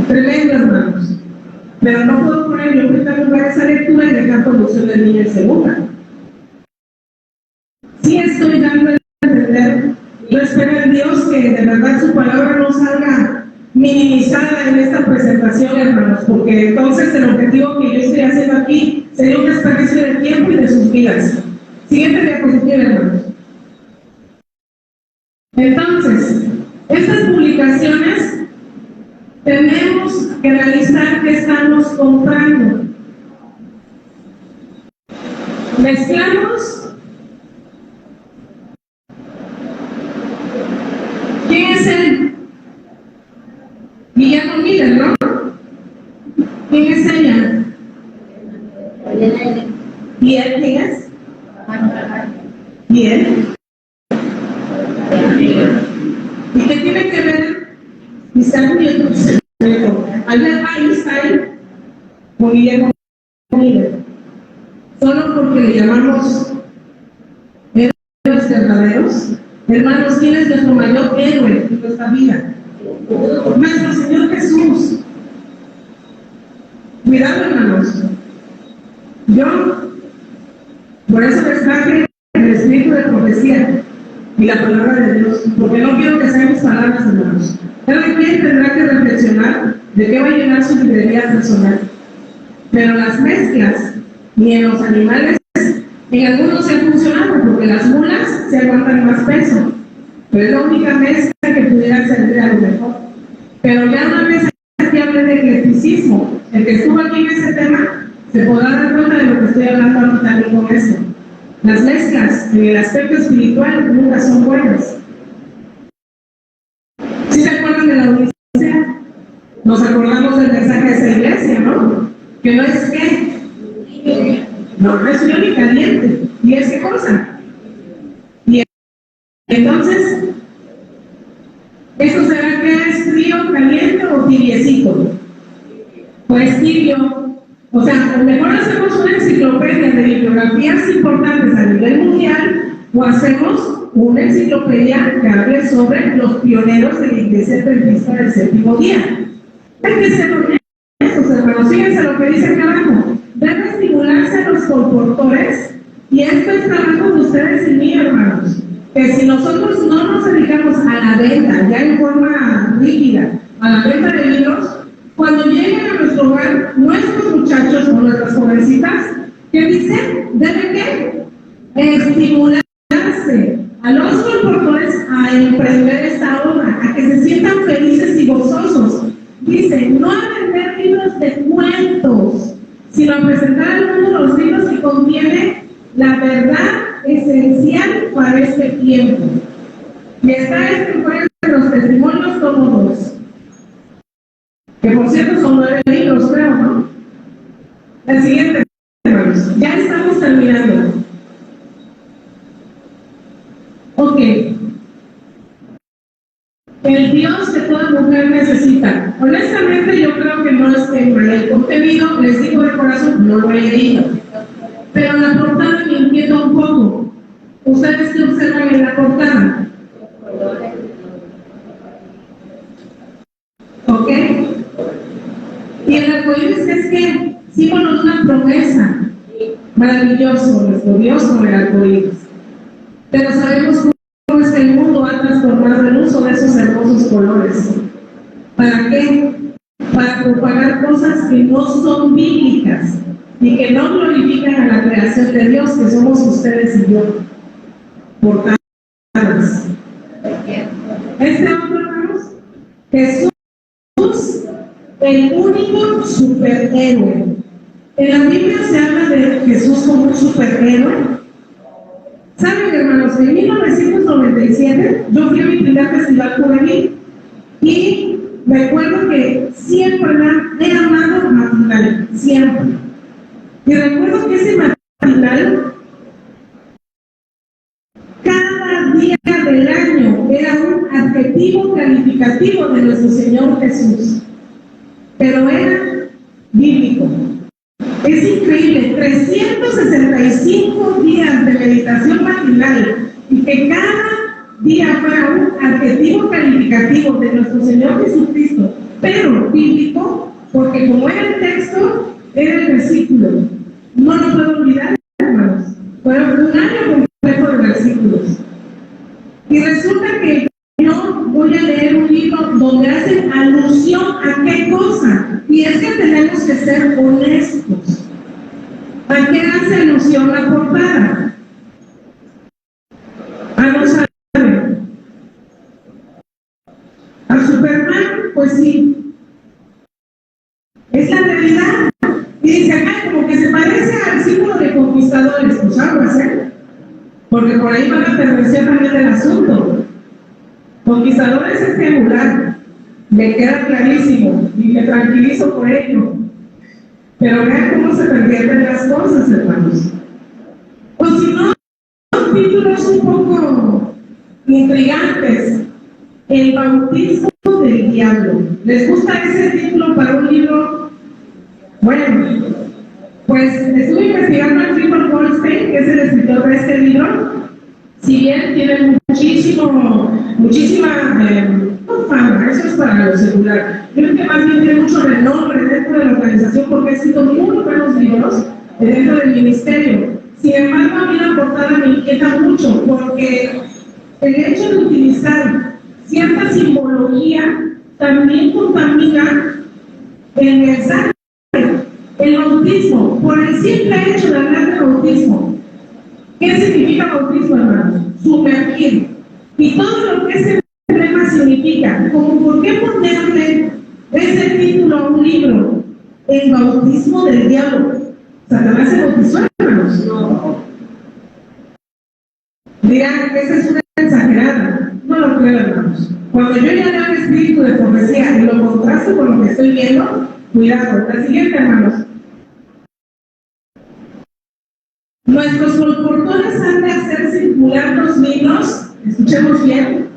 hermanos. Pero no puedo poner yo en primer lugar esa lectura y dejar Conducción del Niño en segunda. Sí estoy dando a entender, yo espero en Dios que de verdad su palabra no salga minimizada en esta presentación, hermanos, porque entonces el objetivo que yo estoy haciendo aquí sería un desperdicio de tiempo y de sus vidas. Siguiente diapositiva, hermanos. Entonces, estas publicaciones tenemos que analizar qué estamos comprando. Mezclamos. ¿Quién es él? Guillermo Miller, ¿no? ¿Quién es ella? ¿Y él quién es? ¿Y él? ¿Y qué tiene que ver Isaac Newton, Albert Einstein, con Guillermo Miller? Solo porque le llamamos héroes verdaderos. Hermanos, ¿quién es nuestro mayor héroe en nuestra vida? Nuestro Señor Jesús. Cuidado, hermanos. Yo, por eso les traje el espíritu de profecía y la palabra de Dios, porque no quiero que sean mis palabras, hermanos. Cada quien tendrá que reflexionar de qué va a llenar su librería personal. Pero las mezclas, ni en los animales, en algunos se han funcionado, porque las mulas se aguantan más peso. Pero es la única mezcla que pudiera servir a lo mejor. Pero ya una vez aquí hablé de eclecticismo, el que estuvo aquí en ese tema se podrá dar cuenta de lo que estoy hablando ahorita también con eso. Las mezclas en el aspecto espiritual nunca son buenas. ¿Sí se acuerdan de la Odisea? Nos acordamos del mensaje de esa iglesia, ¿no? Que no es qué, no es frío ni caliente, y es qué cosa. Y entonces, ¿eso será que es frío, caliente o tibiecito? Pues tibio. O sea, a lo mejor hacemos una enciclopedia de bibliografías importantes a nivel mundial, o hacemos una enciclopedia que hable sobre los pioneros de la Iglesia Adventista del Séptimo Día. Hay que ser honestos, hermanos. Fíjense lo que dice acá abajo. Debe estimularse a los colportores, y esto es trabajo de ustedes y mí, hermanos. Que si nosotros no nos dedicamos a la venta, ya en forma rígida, a la venta de libros, cuando lleguen a nuestro hogar, nuestros muchachos o nuestras jovencitas, ¿qué dicen? Deben ¿qué? Estimularse a los colportores a emprender esta obra, a que se sientan felices y gozosos. Dice, no a vender libros de cuentos, sino a presentar al mundo los libros que contienen la verdad esencial para este tiempo. Y está escrito en los testimonios como 2. Que por cierto son 9 libros, creo, ¿no? El siguiente, hermanos. Ya estamos terminando. Ok. El Dios que toda mujer necesita. Honestamente, yo creo que no es que el contenido, les digo de corazón, no lo he leído. Pero la portada me inquieta un poco. ¿Ustedes qué observan en la portada? ¿Ok? Y el arcoíris es que, símbolo de una promesa. Maravilloso nuestro Dios con el arcoíris. Pero sabemos cómo es que el mundo ha transformado el uso de esos hermosos colores. ¿Para qué? Para propagar cosas que no son bíblicas y que no glorifican a la creación de Dios, que somos ustedes y yo. Portadas. Este hombre, hermanos, Jesús, el único superhéroe. En la Biblia se habla de Jesús como un superhéroe. ¿Saben, hermanos? En 1997 yo fui a mi primer festival juvenil y recuerdo que siempre he amado matinal, siempre. Y recuerdo que ese matinal, cada día del año, era un adjetivo calificativo de nuestro Señor Jesús. Pero era bíblico. Es increíble, 365 días de meditación matinal y que cada día fuera un adjetivo calificativo de nuestro Señor Jesucristo, pero bíblico, porque como era el texto, era el versículo. No lo puedo olvidar, hermanos. Fueron un año completo de versículos. Y resulta que yo voy a leer un libro donde hacen alusión a qué cosa. Y es que tenemos que ser honestos. ¿A qué hace alusión la portada? No saben. ¿A Superman? Pues sí. Es la realidad. Y dice acá como que se parece al símbolo de conquistadores. Pues algo hacer. Porque por ahí va la perversión también del asunto. Conquistadores es triangular. Me queda clarísimo y me tranquilizo por ello. Pero vean cómo se pervierten las cosas, hermanos. O si no, títulos un poco intrigantes. El bautismo del diablo. ¿Les gusta ese título para un libro? Bueno, pues estuve investigando a Clifford Goldstein, que es el escritor de este libro. Si bien tiene muchísima fama, eso es para lo secular. Yo creo que más bien tiene mucho renombre dentro de la organización porque es ministerio. Sin embargo, a mí la portada me inquieta mucho porque el hecho de utilizar cierta simbología también contamina el mensaje. El bautismo, por el simple hecho de hablar de bautismo. ¿Qué significa bautismo, hermanos? Sumergir. Y todo lo que ese tema significa, como por qué ponerle ese título a un libro, el bautismo del diablo. ¿Satanás se bautizó, hermanos? No. Dirán que esa es una exagerada. No lo creo, hermanos. Cuando yo ya leo el espíritu de profecía y lo contrasto con lo que estoy viendo, cuidado. La siguiente, hermanos. Nuestros colportores han de hacer circular los libros, escuchemos bien,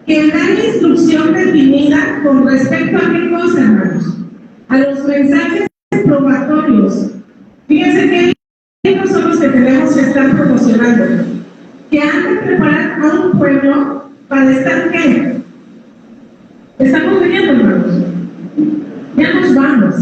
que dan instrucción definida con respecto a qué cosa, hermanos, a los mensajes probatorios. Fíjense que libros son los que tenemos que estar promocionando, que han de preparar a un pueblo para estar ¿qué? Estamos leyendo, hermanos. Ya nos vamos.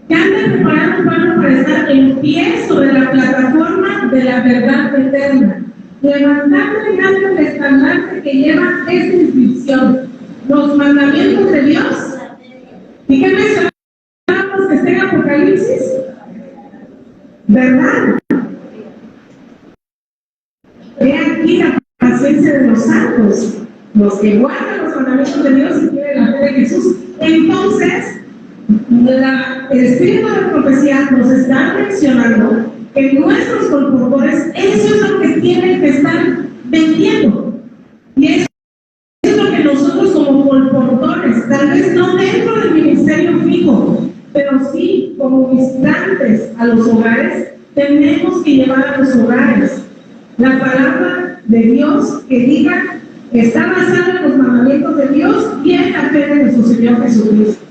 Que han de preparar a un pueblo para estar en pie sobre la plataforma de la verdad eterna, levantando en alto el estandarte que lleva esta inscripción, los mandamientos de Dios. ¿Y qué mencionamos que está en Apocalipsis? ¿Verdad? He aquí la paciencia de los santos, los que guardan los mandamientos de Dios y tienen la fe de Jesús. Entonces, el espíritu de profecía nos está mencionando que nuestros colportores, eso es lo que tienen que estar vendiendo. Y eso es lo que nosotros como colportores, tal vez no dentro del ministerio fijo, pero sí como visitantes a los hogares, tenemos que llevar a los hogares la palabra de Dios que diga que está basada en los mandamientos de Dios y en la fe de nuestro Señor Jesucristo.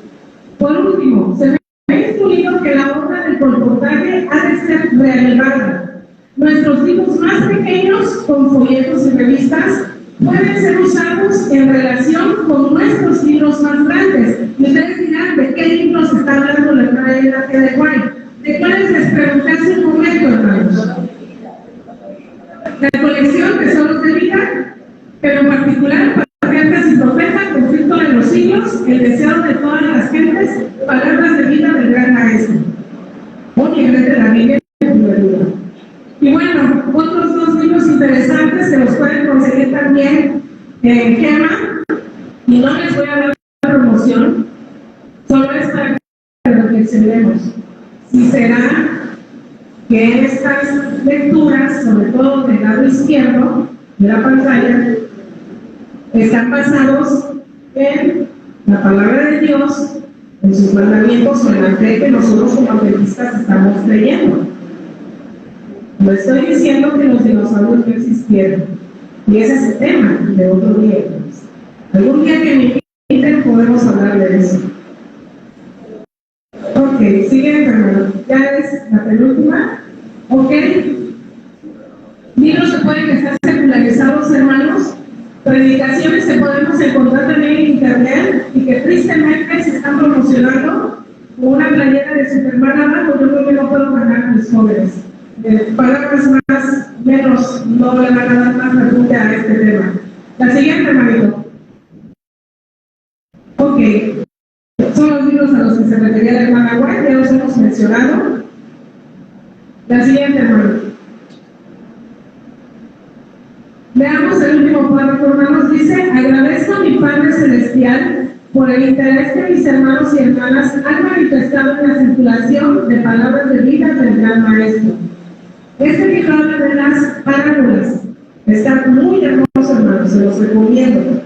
Por último, se me ha instruido que la obra del colportaje ha de ser reanimada. Nuestros libros más pequeños, con folletos y revistas, pueden ser usados en relación con nuestros libros más grandes. Y ustedes dirán, ¿de qué libros está hablando la hermana de Guay? ¿De cuáles les pregunté hace un momento, hermanos? La colección que son los de vida, pero en particular Patriarcas y Profetas, Conflicto de los Siglos, El Deseo de todas las Gentes, Palabras de Vida del Gran Maestro. Un nivel de la Biblia. Y bueno, otros dos libros interesantes que los pueden conseguir también en Gema, y no les voy a dar promoción, solo es para que reflexionemos. Si será que estas lecturas, sobre todo del lado izquierdo de la pantalla, están basados en la palabra de Dios, en sus mandamientos o en la fe que nosotros como adventistas estamos leyendo. No estoy diciendo que los dinosaurios no existieron, y ese es el tema de otro día. Algún día que me inviten podemos hablar de eso. Ok, siguiente, hermano. Ya es la penúltima. Ok. Libros que pueden estar secularizados, hermanos. Predicaciones que podemos encontrar también en internet y que tristemente se están promocionando con una playera de Superman abajo. Yo creo que no puedo ganar a mis jóvenes. Palabras más, menos, no le van a dar más pregunta a este tema. La siguiente, hermanito. Ok. Son los libros a los que se refería la hermana White, ya los hemos mencionado. La siguiente, hermano. Veamos el último párrafo, hermanos. Dice: agradezco a mi Padre Celestial por el interés que mis hermanos y hermanas han manifestado en la circulación de palabras de vida del Gran Maestro. Este libro habla de las parábolas. Está muy hermoso, hermanos, se los recomiendo.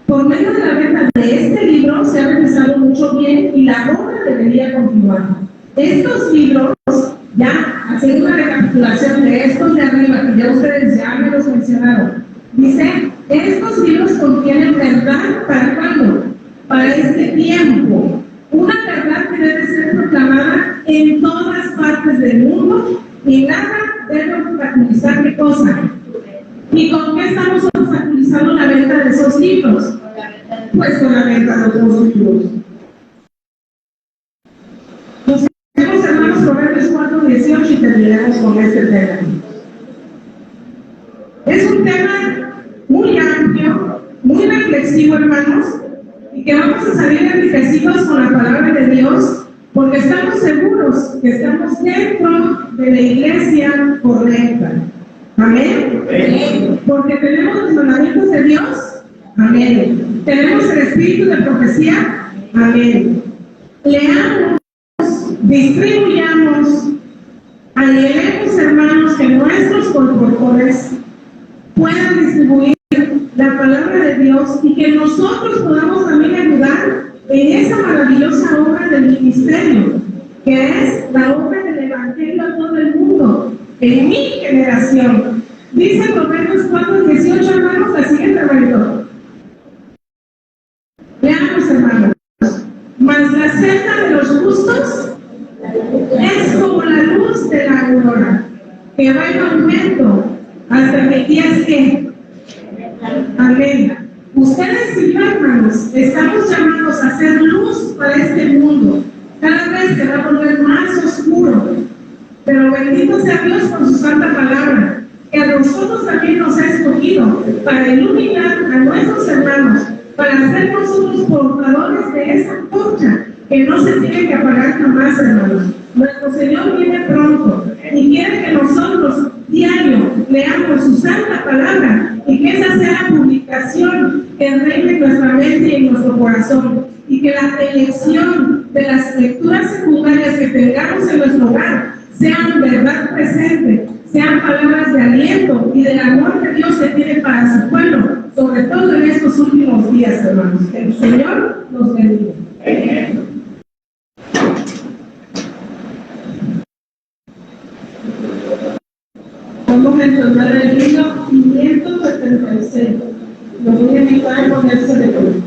Por medio de la venta de este libro se ha realizado mucho bien y la obra debería continuar. Estos libros, ya haciendo una recapitulación de estos de arriba, que ya ustedes ya me los mencionaron, dice: estos libros contienen verdad ¿para cuándo? Para este tiempo. Una verdad que debe ser proclamada en todas partes del mundo y nada debe obstaculizar qué cosa. ¿Y con qué estamos obstaculizando la venta de esos libros? Pues con la venta de otros libros. Los hermanos Proverbios 4:18 18 y terminamos con este tema. Es un tema muy amplio, muy reflexivo, hermanos, y que vamos a salir enriquecidos con la palabra de Dios, porque estamos seguros que estamos dentro de la iglesia correcta. Amén. Amén. Porque tenemos los mandamientos de Dios. Amén. Tenemos el espíritu de profecía. Amén. Leamos, distribuyamos, anhelemos, hermanos, que nuestros colaboradores puedan distribuir la palabra de Dios y que nosotros podamos también ayudar en esa maravillosa obra del ministerio, que es la obra del Evangelio a todo el mundo, en mi generación. Dice Romanos 4:18, hermanos, la siguiente hermanito. Veamos, hermanos. Mas la senda de los justos es como la luz de la aurora, que va en aumento hasta que días que. Amén. Ustedes y yo, hermanos, estamos llamados a ser luz para este mundo. Cada vez se va a volver más oscuro. Pero bendito sea Dios por su santa palabra, que a nosotros también nos ha escogido para iluminar a nuestros hermanos, para ser nosotros portadores de esa antorcha que no se tiene que apagar jamás, hermanos. Nuestro Señor viene pronto y quiere que nosotros diario leamos su santa palabra y que esa sea la publicación que reine en nuestra mente y en nuestro corazón, y que la elección de las lecturas secundarias que tengamos en nuestro hogar sean verdad presente, sean palabras de aliento y del amor que Dios se tiene para su pueblo, sobre todo en estos últimos días, hermanos. Que el Señor nos bendiga. Vamos a encontrar el libro 576. Lo voy a invitar a ponerse de pie.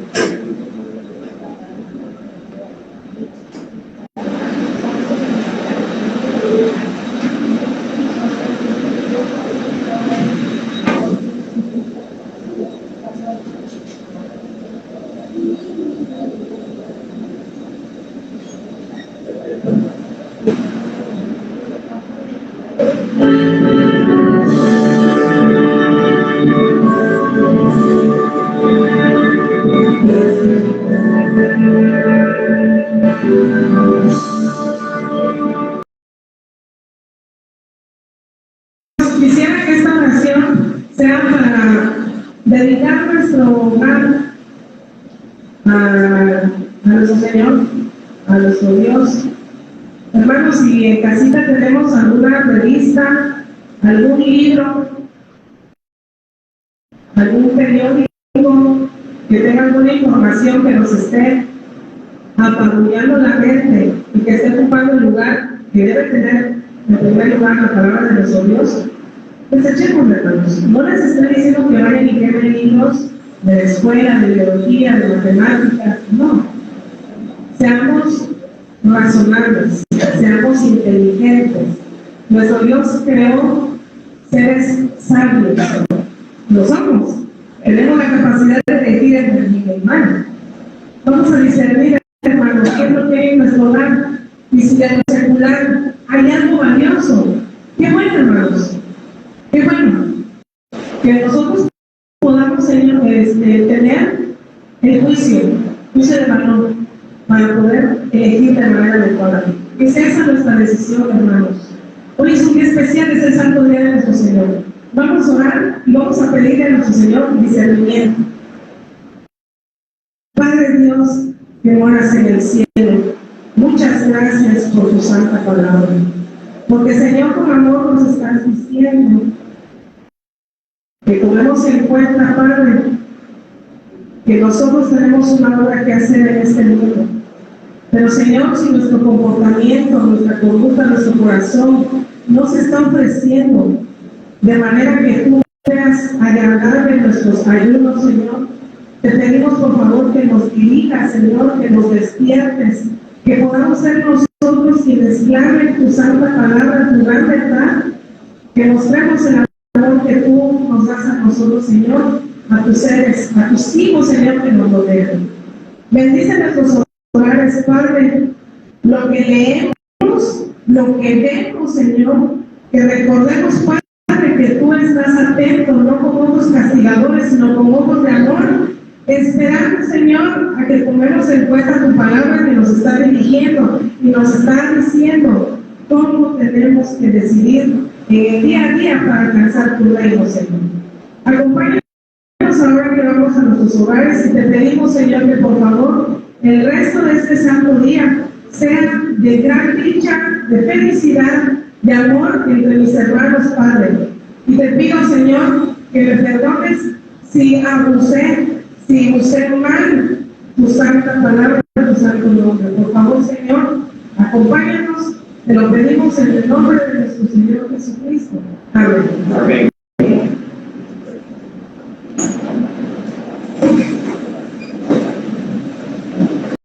Quisiera que esta oración sea para dedicar nuestro hogar a nuestro Señor, a nuestro Dios. Hermanos, si en casita tenemos alguna revista, algún libro, algún periódico que tenga alguna información que nos esté apabullando la mente y que esté ocupando el lugar que debe tener en primer lugar la palabra de nuestro Dios, pues echemos, hermanos. No les estoy diciendo que vayan y quemen libros de la escuela, de biología, de matemáticas, no. Seamos razonables, seamos inteligentes. Nuestro Dios creó seres sabios. Lo somos. Tenemos la capacidad de elegir entre el bien y el mal. Vamos a discernir, hermanos, qué es lo que hay en nuestro hogar. Y si en lo secular hay algo valioso, qué bueno, hermanos. Qué bueno que nosotros podamos, Señor, tener el juicio de valor para poder elegir de manera adecuada. Que sea esa nuestra decisión, hermanos. Hoy es un día especial, es el santo día de nuestro Señor. Vamos a orar y vamos a pedirle a nuestro Señor discernimiento. Padre Dios, que moras en el cielo, muchas gracias por tu santa palabra. Porque, Señor, con amor nos estás diciendo que tomemos en cuenta, Padre, que nosotros tenemos una obra que hacer en este mundo. Pero, Señor, si nuestro comportamiento, nuestra conducta, nuestro corazón no se está ofreciendo de manera que tú seas agradable en nuestros ayunos, Señor, te pedimos por favor que nos dirijas, Señor, que nos despiertes, que podamos ser nosotros quienes clamen tu santa palabra, tu gran verdad, que mostremos el amor que tú nos das a nosotros, Señor, a tus seres, a tus hijos, Señor, que nos rodean. Bendice nuestros hogares, Padre, lo que leemos, lo que vemos, Señor, que recordemos, Padre, que tú estás atento, no con ojos castigadores, sino con ojos de amor, esperando, Señor, a que tomemos en cuenta tu palabra que nos está dirigiendo y nos está diciendo cómo tenemos que decidir en el día a día para alcanzar tu reino, Señor. Acompáñanos ahora que vamos a nuestros hogares y te pedimos, Señor, que por favor el resto de este santo día sea de gran dicha, de felicidad, de amor entre mis hermanos, Padre. Y te pido, Señor, que me perdones si abusé, si usé mal tu santa palabra, tu santo nombre. Por favor, Señor, acompáñanos, te lo pedimos en el nombre de nuestro Señor Jesucristo. Amén. Amén.